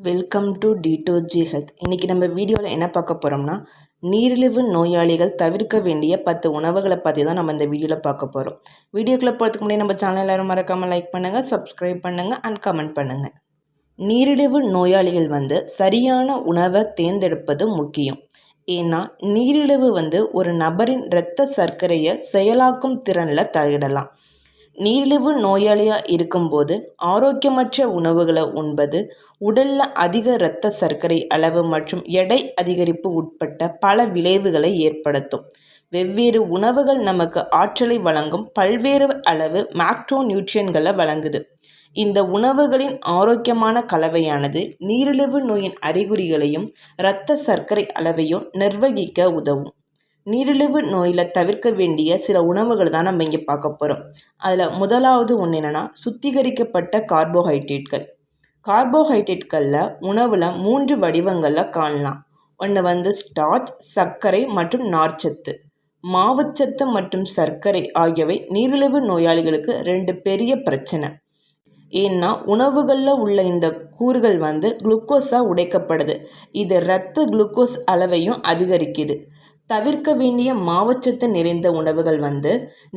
Welcome to D2G health. இன்றைக்கி நம்ம வீடியோவில் என்ன பார்க்க போகிறோம்னா, நீரிழிவு நோயாளிகள் தவிர்க்க வேண்டிய 10 உணவுகளை பற்றி தான் நம்ம இந்த வீடியோவில் பார்க்க போகிறோம். வீடியோக்குள்ளே போகிறதுக்கு முன்னாடி நம்ம சேனல் எல்லாரும் மறக்காமல் லைக் பண்ணுங்கள், சப்ஸ்கிரைப் பண்ணுங்கள் அண்ட் கமெண்ட் பண்ணுங்கள். நீரிழிவு நோயாளிகள் சரியான உணவை தேர்ந்தெடுப்பது முக்கியம். ஏன்னா நீரிழிவு ஒரு நபரின் இரத்த சர்க்கரையை செயலாக்கும் திறனில் தலையிடலாம். நீரிழிவு நோயாளியாக இருக்கும்போது ஆரோக்கியமற்ற உணவுகளை உண்பது உடலில் அதிக இரத்த சர்க்கரை அளவு மற்றும் எடை அதிகரிப்பு உட்பட்ட பல விளைவுகளை ஏற்படுத்தும். வெவ்வேறு உணவுகள் நமக்கு ஆற்றலை வழங்கும் பல்வேறு அளவு மேக்ரோ நியூட்ரியன்களை வழங்குது. இந்த உணவுகளின் ஆரோக்கியமான கலவையானது நீரிழிவு நோயின் அறிகுறிகளையும் இரத்த சர்க்கரை அளவையும் நிர்வகிக்க உதவும். நீரிழிவு நோயில் தவிர்க்க வேண்டிய சில உணவுகள் தான் நம்ம இங்கே பார்க்க போகிறோம். அதில் முதலாவது ஒன்று என்னென்னா, சுத்திகரிக்கப்பட்ட கார்போஹைட்ரேட்கள். கார்போஹைட்ரேட்களில் உணவில் 3 வடிவங்களில் காணலாம். ஒன்று ஸ்டார்ச், சர்க்கரை மற்றும் நார்ச்சத்து. மாவுச்சத்து மற்றும் சர்க்கரை ஆகியவை நீரிழிவு நோயாளிகளுக்கு 2 பெரிய பிரச்சனை. ஏன்னா உணவுகளில் உள்ள இந்த கூறுகள் குளுக்கோஸாக உடைக்கப்படுது. இது இரத்த குளுக்கோஸ் அளவையும் அதிகரிக்குது. தவிர்க்க வேண்டிய மாவுச்சத்து நிறைந்த உணவுகள்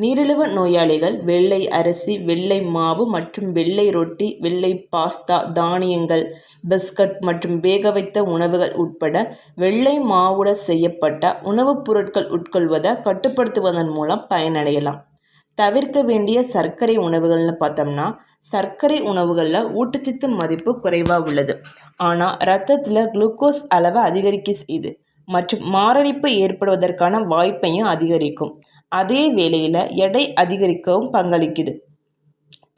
நீரிழிவு நோயாளிகள் வெள்ளை அரிசி, வெள்ளை மாவு மற்றும் வெள்ளை ரொட்டி, வெள்ளை பாஸ்தா, தானியங்கள், பிஸ்கட் மற்றும் வேக வைத்த உணவுகள் உட்பட வெள்ளை மாவுடன் செய்யப்பட்ட உணவுப் பொருட்கள் உட்கொள்வதை கட்டுப்படுத்துவதன் மூலம் பயனடையலாம். தவிர்க்க வேண்டிய சர்க்கரை உணவுகள்னு பார்த்தோம்னா, சர்க்கரை உணவுகளில் ஊட்டச்சத்து மதிப்பு குறைவாக உள்ளது. ஆனால் இரத்தத்தில் குளுக்கோஸ் அளவை அதிகரிக்க செய்யுது மற்றும் மாரடைப்பு ஏற்படுவதற்கான வாய்ப்பையும் அதிகரிக்கும். அதே வேளையில் எடை அதிகரிக்கவும் பங்களிக்குது.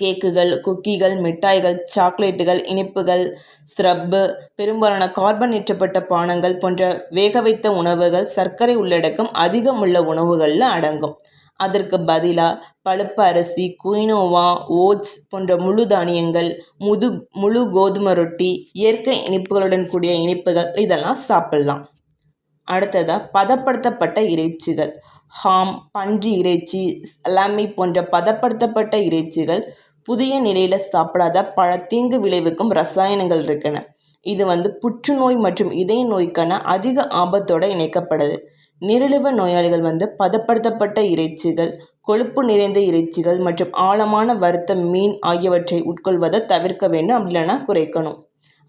கேக்குகள், குக்கீகள், மிட்டாய்கள், சாக்லேட்டுகள், இனிப்புகள், ஸ்ரப்பு, பெரும்பாலான கார்பனேற்றப்பட்ட பானங்கள் போன்ற வேக வைத்த உணவுகள் சர்க்கரை உள்ளடக்கம் அதிகம் உள்ள உணவுகளில் அடங்கும். அதற்கு பதிலாக பழுப்பு அரிசி, குயினோவா, ஓட்ஸ் போன்ற முழு தானியங்கள், முழு கோதுமை ரொட்டி, இயற்கை இனிப்புகளுடன் கூடிய இனிப்புகள் இதெல்லாம் சாப்பிடலாம். அடுத்ததாக பதப்படுத்தப்பட்ட இறைச்சிகள். ஹாம், பன்றி இறைச்சி, சலாமி போன்ற பதப்படுத்தப்பட்ட இறைச்சிகள் புதிய நிலையில் சாப்பிடாத பல தீங்கு விளைவிக்கும் ரசாயனங்கள் இருக்குன்னு. இது புற்றுநோய் மற்றும் இதய நோய்க்கான அதிக ஆபத்தோடு இணைக்கப்படுது. நீரிழிவு நோயாளிகள் பதப்படுத்தப்பட்ட இறைச்சிகள், கொழுப்பு நிறைந்த இறைச்சிகள் மற்றும் ஆழமான வறுத்த மீன் ஆகியவற்றை உட்கொள்வதை தவிர்க்க வேண்டும், அப்படி இல்லைன்னா குறைக்கணும்.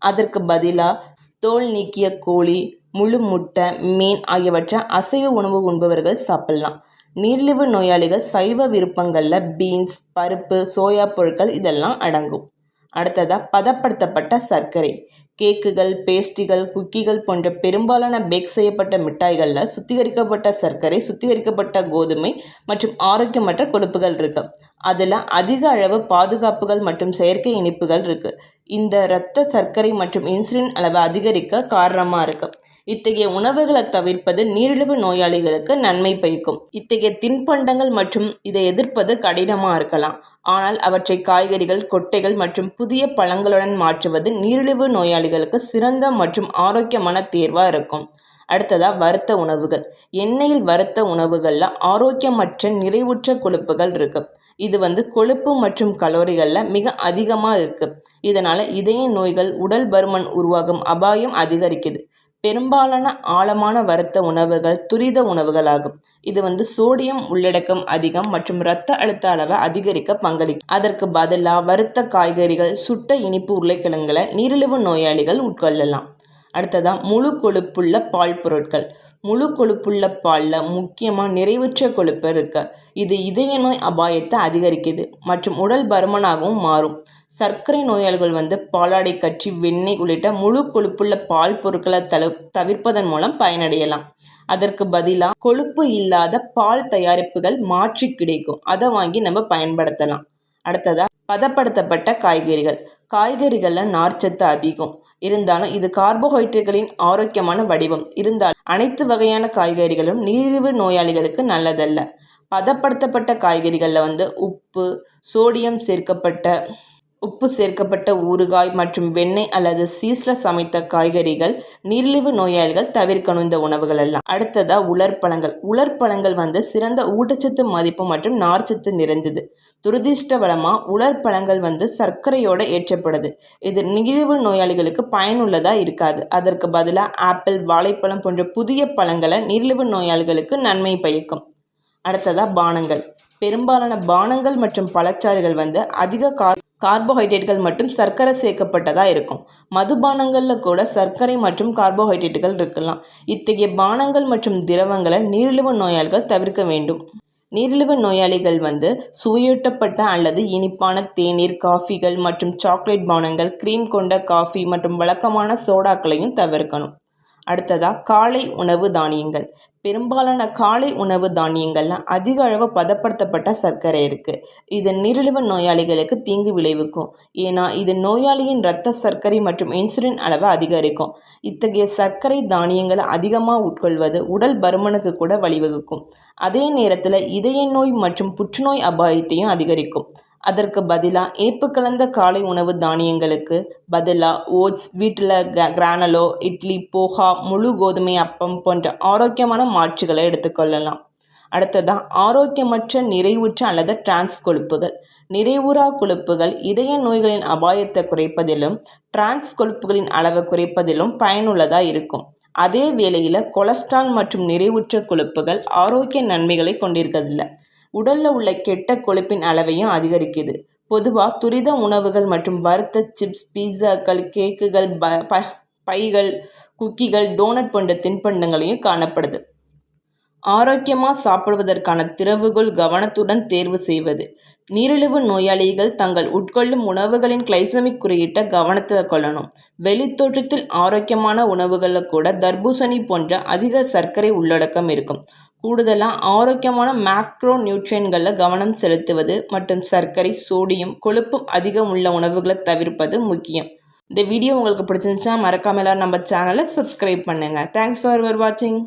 அதற்கு பதிலாக தோல் நீக்கிய கோழி, முழு முட்டை, மீன் ஆகியவற்றை அசைவ உணவு உண்பவர்கள் சாப்பிடலாம். நீரிழிவு நோயாளிகள் சைவ விருப்பங்களில் பீன்ஸ், பருப்பு, சோயா பொருட்கள் இதெல்லாம் அடங்கும். அடுத்ததாக பதப்படுத்தப்பட்ட சர்க்கரை. கேக்குகள், பேஸ்ட்ரிகள், குக்கீகள் போன்ற பெரும்பாலான பேக் செய்யப்பட்ட மிட்டாய்களில் சுத்திகரிக்கப்பட்ட சர்க்கரை, சுத்திகரிக்கப்பட்ட கோதுமை மற்றும் ஆரோக்கியமற்ற கொழுப்புகள் இருக்குது. அதில் அதிக அளவு பாதுகாப்புகள் மற்றும் செயற்கை இனிப்புகள் இருக்குது. இந்த இரத்த சர்க்கரை மற்றும் இன்சுலின் அளவை அதிகரிக்க காரணமாக இருக்குது. இத்தகைய உணவுகளை தவிர்ப்பது நீரிழிவு நோயாளிகளுக்கு நன்மை பயக்கும். இத்தகைய தின்பண்டங்கள் மற்றும் இதை எதிர்ப்பது கடினமாக இருக்கலாம். ஆனால் அவற்றை காய்கறிகள், கொட்டைகள் மற்றும் புதிய பழங்களுடன் மாற்றுவது நீரிழிவு நோயாளிகளுக்கு சிறந்த மற்றும் ஆரோக்கியமான தேர்வாக இருக்கும். அடுத்ததாக வறுத்த உணவுகள். எண்ணெயில் வறுத்த உணவுகளில் ஆரோக்கியமற்ற நிறைவுற்ற கொழுப்புகள் இருக்குது. இது கொழுப்பு மற்றும் கலோரிகளில் மிக அதிகமாக இருக்குது. இதனால் இதய நோய்கள், உடல் பருமன் உருவாகும் அபாயம் அதிகரிக்குது. பெரும்பாலான ஆழமான வறுத்த உணவுகள் துரித உணவுகளாகும். இது சோடியம் உள்ளடக்கம் அதிகம் மற்றும் இரத்த அழுத்த அளவை அதிகரிக்க பங்களிக்கும். அதற்கு பதிலாக வறுத்த காய்கறிகள், சுட்ட இனிப்பு உருளைக்கிழங்குகளை நீரிழிவு நோயாளிகள் உட்கொள்ளலாம். அடுத்ததாக முழு கொழுப்புள்ள பால் பொருட்கள். முழு கொழுப்புள்ள பாலில் முக்கியமாக நிறைவுற்ற கொழுப்பு இருக்கு. இது இதய நோய் அபாயத்தை அதிகரிக்குது மற்றும் உடல் பருமனாகவும் மாறும். சர்க்கரை நோயாளிகள் பாலாடை கட்சி, வெண்ணெய் உள்ளிட்ட முழு கொழுப்புள்ள பால் பொருட்களை தவிர்ப்பதன் மூலம் பயனடையலாம். அதற்கு பதிலாக கொழுப்பு இல்லாத பால் தயாரிப்புகள் மாற்றி கிடைக்கும், அதை வாங்கி நம்ம பயன்படுத்தலாம். அடுத்ததாக பதப்படுத்தப்பட்ட காய்கறிகள். காய்கறிகளில் நார்ச்சத்து அதிகம் இருந்தாலும் இது கார்போஹைட்ரேட்களின் ஆரோக்கியமான வடிவம். இருந்தாலும் அனைத்து வகையான காய்கறிகளும் நீரிழிவு நோயாளிகளுக்கு நல்லதல்ல. பதப்படுத்தப்பட்ட காய்கறிகளில் உப்பு, சோடியம் சேர்க்கப்பட்ட உப்பு சேர்க்கப்பட்ட ஊறுகாய் மற்றும் வெண்ணெய் அல்லது சீஸில் சமைத்த காய்கறிகள் நீரிழிவு நோயாளிகள் தவிர்க்கணும் இந்த உணவுகள் எல்லாம். அடுத்ததா உலர்பழங்கள். உலர்பழங்கள் சிறந்த ஊட்டச்சத்து மதிப்பு மற்றும் நார்ச்சத்து நிறைந்தது. துரதிர்ஷ்டவசமாக உலர்பழங்கள் சர்க்கரையோட ஏற்றப்படுது. இது நீரிழிவு நோயாளிகளுக்கு பயனுள்ளதாக இருக்காது. அதற்கு பதிலாக ஆப்பிள், வாழைப்பழம் போன்ற புதிய பழங்களை நீரிழிவு நோயாளிகளுக்கு நன்மை பயக்கும். அடுத்ததா பானங்கள். பெரும்பாலான பானங்கள் மற்றும் பழச்சாறுகள் அதிக கார்போஹைட்ரேட்டுகள் மற்றும் சர்க்கரை சேர்க்கப்பட்டதாக இருக்கும். மதுபானங்களில் கூட சர்க்கரை மற்றும் கார்போஹைட்ரேட்டுகள் இருக்கலாம். இத்தகைய பானங்கள் மற்றும் திரவங்களை நீரிழிவு நோயாளிகள் தவிர்க்க வேண்டும். நீரிழிவு நோயாளிகள் சுவையூட்டப்பட்ட அல்லது இனிப்பான தேநீர், காஃபிகள் மற்றும் சாக்லேட் பானங்கள், கிரீம் கொண்ட காஃபி மற்றும் வழக்கமான சோடாக்களையும் தவிர்க்கணும். அடுத்ததா காலை உணவு தானியங்கள். பெரும்பாலான காலை உணவு தானியங்கள்ல அதிக அளவு பதப்படுத்தப்பட்ட சர்க்கரை இருக்குது. இது நீரிழிவு நோயாளிகளுக்கு தீங்கு விளைவிக்கும். ஏன்னா இது நோயாளியின் இரத்த சர்க்கரை மற்றும் இன்சுலின் அளவை அதிகரிக்கும். இத்தகைய சர்க்கரை தானியங்களை அதிகமாக உட்கொள்வது உடல் பருமனுக்கு கூட வழிவகுக்கும். அதே நேரத்தில் இதய நோய் மற்றும் புற்றுநோய் அபாயத்தையும் அதிகரிக்கும். அதற்கு பதிலாக இனிப்பு கலந்த காலை உணவு தானியங்களுக்கு பதிலாக ஓட்ஸ், வீட்டில் கிரானலோ, இட்லி, போஹா, முழு கோதுமை அப்பம் போன்ற ஆரோக்கியமான மாற்றுகளை எடுத்துக்கொள்ளலாம். அடுத்ததான் ஆரோக்கியமற்ற நிறைவுற்ற அல்லது டிரான்ஸ் கொழுப்புகள். நிறைவுறா கொழுப்புகள் இதய நோய்களின் அபாயத்தை குறைப்பதிலும் டிரான்ஸ் கொழுப்புகளின் அளவை குறைப்பதிலும் பயனுள்ளதாக இருக்கும். அதே வேளையில் கொலஸ்ட்ரால் மற்றும் நிறைவுற்ற கொழுப்புகள் ஆரோக்கிய நன்மைகளை கொண்டிருக்கிறதில்லை. உடலில் உள்ள கெட்ட கொழுப்பின் அளவையும் அதிகரிக்குது. பொதுவாக துரித உணவுகள் மற்றும் வறுத்த சிப்ஸ், பீஸாக்கள், கேக்குகள், பைகள், குக்கிகள், டோனட் போன்ற தின்பண்டங்களையும் காணப்படுது. ஆரோக்கியமாக சாப்பிடுவதற்கான திறவுகோல் கவனத்துடன் தேர்வு செய்வது. நீரிழிவு நோயாளிகள் தங்கள் உட்கொள்ளும் உணவுகளின் கிளைசமிக் குறியீட்டை கவனத்தில் கொள்ளணும். வெளித்தோற்றத்தில் ஆரோக்கியமான உணவுகளில் கூட தர்பூசணி போன்ற அதிக சர்க்கரை உள்ளடக்கம் இருக்கும். கூடுதலாக ஆரோக்கியமான மேக்ரோ நியூட்ரியன்களில் கவனம் செலுத்துவது மற்றும் சர்க்கரை, சோடியம், கொழுப்பும் அதிகம் உள்ள உணவுகளை தவிர்ப்பது முக்கியம். இந்த வீடியோ உங்களுக்கு பிடிச்சிருந்துச்சுன்னா மறக்காம எல்லாரும் நம்ம சேனலை சப்ஸ்கிரைப் பண்ணுங்கள். தேங்க்ஸ் ஃபார் வாட்சிங்.